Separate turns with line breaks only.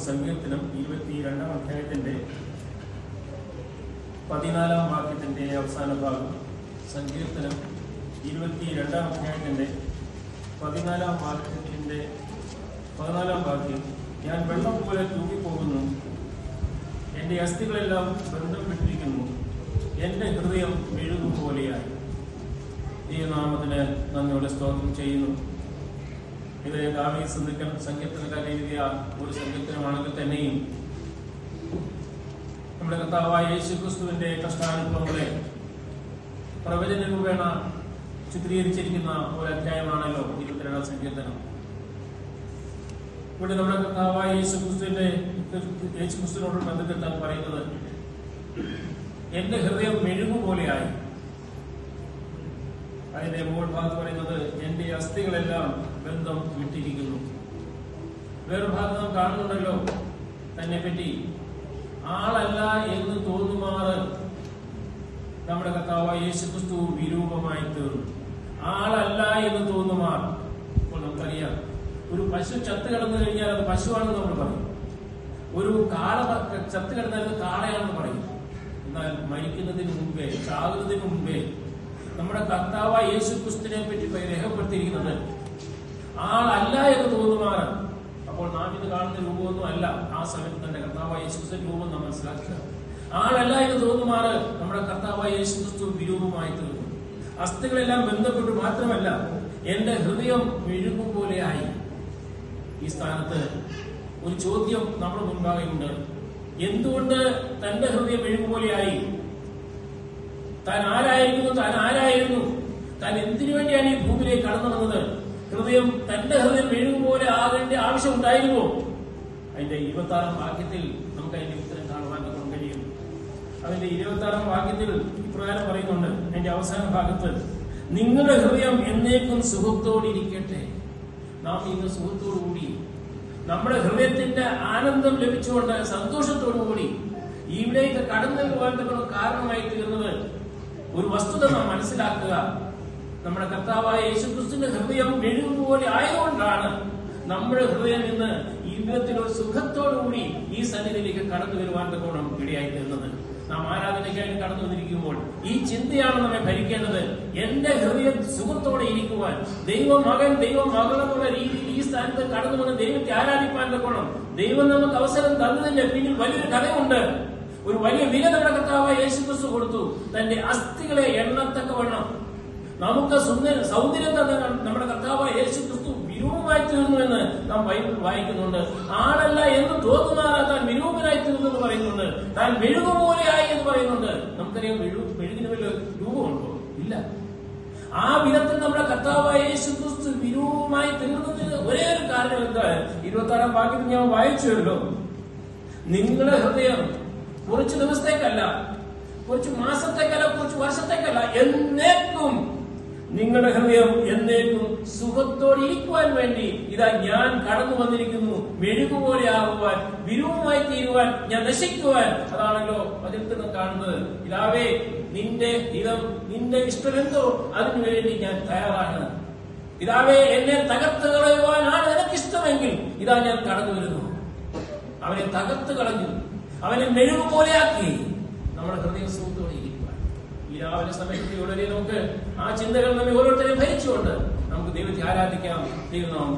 സങ്കീർത്തനം 22-ാം അധ്യായത്തിന്റെ 14-ാം വാക്യത്തിന്റെ അവസാന ഭാഗം. സങ്കീർത്തനം 22-ാം അധ്യായത്തിന്റെ 14-ാം വാക്യത്തിന്റെ 14-ാം വാക്യം. ഞാൻ വെള്ളം പോലെ തൂങ്ങിപ്പോകുന്നു, എന്റെ അസ്ഥികളെല്ലാം ബന്ധം വിട്ടിരിക്കുന്നു, എന്റെ ഹൃദയം മെഴുകുപോലെയായി. ഈ നാമത്തിന് നന്ദിയോടെ സ്തോത്രം ചെയ്യുന്നു. ഇത് ദാവീദ് സങ്കീർത്തനക്കാരൻ എഴുതിയ ഒരു സങ്കീർത്തനമാണെങ്കിൽ തന്നെയും നമ്മുടെ കർത്താവായ യേശുക്രിസ്തുവിന്റെ കഷ്ടാനുഭവങ്ങളെ പ്രവചന രൂപേണ ചിത്രീകരിച്ചിരിക്കുന്ന ഒരു അധ്യായമാണല്ലോ 22-ാം സങ്കീർത്തനം. ഇവിടെ നമ്മുടെ കർത്താവായ യേശുക്രിസ്തുവിനോട് ബന്ധപ്പെട്ടാണ് പറയുന്നത്, എന്റെ ഹൃദയം മെഴുകുപോലെയായി. അതിന്റെ മുകൾ ഭാഗത്ത് പറയുന്നത്, എന്റെ അസ്ഥികളെല്ലാം ബന്ധം വിട്ടിരിക്കുന്നു. വേറൊരു ഭാഗത്ത് നാം കാണുന്നുണ്ടല്ലോ, തന്നെ പറ്റി ആളല്ല എന്ന് തോന്നുമാറ് നമ്മുടെ കർത്താവായ യേശുക്രിസ്തു വിരൂപമായി തീർന്നു. ആളല്ല എന്ന് തോന്നുമാർ. ഇപ്പോൾ നമുക്കറിയാം, ഒരു പശു ചത്ത് കിടന്നു കഴിഞ്ഞാൽ അത് പശുവാണെന്ന് നമ്മൾ പറയും. ഒരു കാള ചത്ത് കിടന്നാൽ അത് കാളയാണെന്ന് പറയും. എന്നാൽ മരിക്കുന്നതിന് മുമ്പേ, ചാകുന്നതിന് മുമ്പേ നമ്മുടെ കർത്താവായ യേശുക്രിസ്തുവിനെ പറ്റി രേഖപ്പെടുത്തിയിരിക്കുന്നത് ആളല്ല എന്ന് തോന്നുമാറ്. അപ്പോൾ നാം ഇത് കാണുന്ന രൂപമൊന്നും അല്ല. ആ സമയത്ത് തന്നെ കർത്താവായ യേശുക്രിസ്തു രൂപം നാം മനസ്സിലാക്കുക. ആളല്ല എന്ന് തോന്നുമാറ് നമ്മുടെ കർത്താവായ യേശുക്രിസ്തു വിരൂപമായി തീർന്നു. അസ്ഥികളെല്ലാം ബന്ധപ്പെട്ടു മാത്രമല്ല, എന്റെ ഹൃദയം മെഴുകുപോലെയായി. ഈ സ്ഥാനത്ത് ഒരു ചോദ്യം നമ്മുടെ മുൻപാകെയുണ്ട്. എന്തുകൊണ്ട് തന്റെ ഹൃദയം മെഴുകുപോലെയായി? താൻ ആരായിരുന്നു? താൻ എന്തിനു വേണ്ടിയാണ് ഈ ഭൂമിയിലേക്ക് കടന്നു വന്നത്? തന്റെ ഹൃദയം മെഴുകുപോലെ ആകേണ്ട ആവശ്യം ഉണ്ടായിരുന്നോ? അതിന്റെ 26-ാം വാക്യത്തിൽ നമുക്ക് അതിന്റെ ഉത്തരം കാണുവാൻ കഴിയും. അതിന്റെ 26-ാം വാക്യത്തിൽ ഇപ്രകാരം പറയുന്നുണ്ട്, അതിന്റെ അവസാന ഭാഗത്ത്, നിങ്ങളുടെ ഹൃദയം എന്നേക്കും സുഖത്തോടിരിക്കട്ടെ. നാം ഇന്ന് സുഖത്തോടുകൂടി, നമ്മുടെ ഹൃദയത്തിന്റെ ആനന്ദം ലഭിച്ചുകൊണ്ട് സന്തോഷത്തോടുകൂടി ഇവിടേക്ക് കടന്നു പോകാൻ കാരണമായി തീർന്നത് ഒരു വസ്തുത നാം മനസ്സിലാക്കുക. നമ്മുടെ കർത്താവായ യേശുക്രിസ്തുവിന്റെ ഹൃദയം മെഴുകുപോലെ ആയതുകൊണ്ടാണ് നമ്മുടെ ഹൃദയം ഇന്ന് ഈ വിധത്തിലൊരു സുഖത്തോടുകൂടി ഈ സന്നിധിയിലേക്ക് കടന്നു വരുവാൻ തക്കോണം ഇടയായി തീർന്നത്. നാം ആരാധനയ്ക്കായിട്ട് കടന്നു വന്നിരിക്കുമ്പോൾ ഈ ചിന്തയാണ് നമ്മെ ഭരിക്കേണ്ടത്. എന്റെ ഹൃദയം സുഖത്തോടെ ഇരിക്കുവാൻ, ദൈവമകൻ ദൈവമകളെന്നുള്ള രീതിയിൽ ഈ സ്ഥാനത്ത് കടന്നു വന്ന് ദൈവത്തെ ആരാധിപ്പാൻ തക്കോണം ദൈവം നമുക്ക് അവസരം തന്നതിന്റെ പിന്നിൽ വലിയൊരു കഥയുണ്ട്. ഒരു വലിയ വില നമ്മുടെ കർത്താവായ യേശുക്രിസ്തു കൊടുത്തു. തന്റെ അസ്ഥികളെ എണ്ണത്തക്കവണ്ണം നമുക്ക് സൗന്ദര്യം തന്നെ നമ്മുടെ കർത്താവായ യേശുക്രിസ്തു വിരൂപമായി തീർന്നു എന്ന് നാം ബൈബിൾ വായിക്കുന്നുണ്ട്. ആളല്ല എന്ന് തോന്നുമാറാ താൻ വിരൂപനായി തീർന്നു എന്ന് പറയുന്നുണ്ട്. താൻ മെഴുകുപോലെയായി എന്ന് പറയുന്നുണ്ട്. നമുക്കറിയാം, മെഴുകിന് വല്ല രൂപമുണ്ടോ? ഇല്ല. ആ വിധത്തിൽ നമ്മുടെ കർത്താവായ യേശുക്രിസ്തു വിരൂപമായി തീർന്നതിന് ഒരേ ഒരു കാരണം എന്താ? 26-ാം വാക്യത്തിൽ ഞാൻ വായിച്ചുവല്ലോ, നിങ്ങളുടെ ഹൃദയം കുറച്ച് ദിവസത്തേക്കല്ല, കുറച്ച് മാസത്തേക്കല്ല, കുറച്ച് വർഷത്തേക്കല്ല, എന്നേക്കും നിങ്ങളുടെ ഹൃദയം എന്നേക്കും സുഖത്തോടെ ഇരിക്കുവാൻ വേണ്ടി ഇതാ ഞാൻ കടന്നു വന്നിരിക്കുന്നു. മെഴുകുപോലെ ആകുവാൻ, വിരൂപമായി തീരുവാൻ, ഞാൻ നശിക്കുവാൻ. അതാണല്ലോ അതിൽ നിന്ന് കാണുന്നത്. ഇതാവേ, നിന്റെ ഇഷ്ടമെന്തോ അതിനു വേണ്ടി ഞാൻ തയ്യാറാണ്. ഇതാവേ, എന്നെ തകർത്ത് കളയുവാനാണ് നിനക്കിഷ്ടമെങ്കിൽ ഇതാ ഞാൻ കടന്നു വരുന്നു. അവനെ തകർത്ത് കളഞ്ഞു, അവനെ മെഴുകുപോലെയാക്കി. നമ്മുടെ ഹൃദയം സുഖത്തോടെ ഇരിക്കുവാൻ ഈ രാവിലെ സമയത്ത് വളരെ നമുക്ക് ആ ചിന്തകൾ നമ്മെ ഓരോരുത്തരെയും ഭരിച്ചുകൊണ്ട് നമുക്ക് ദൈവത്തെ ആരാധിക്കാം. ദൈവം നാം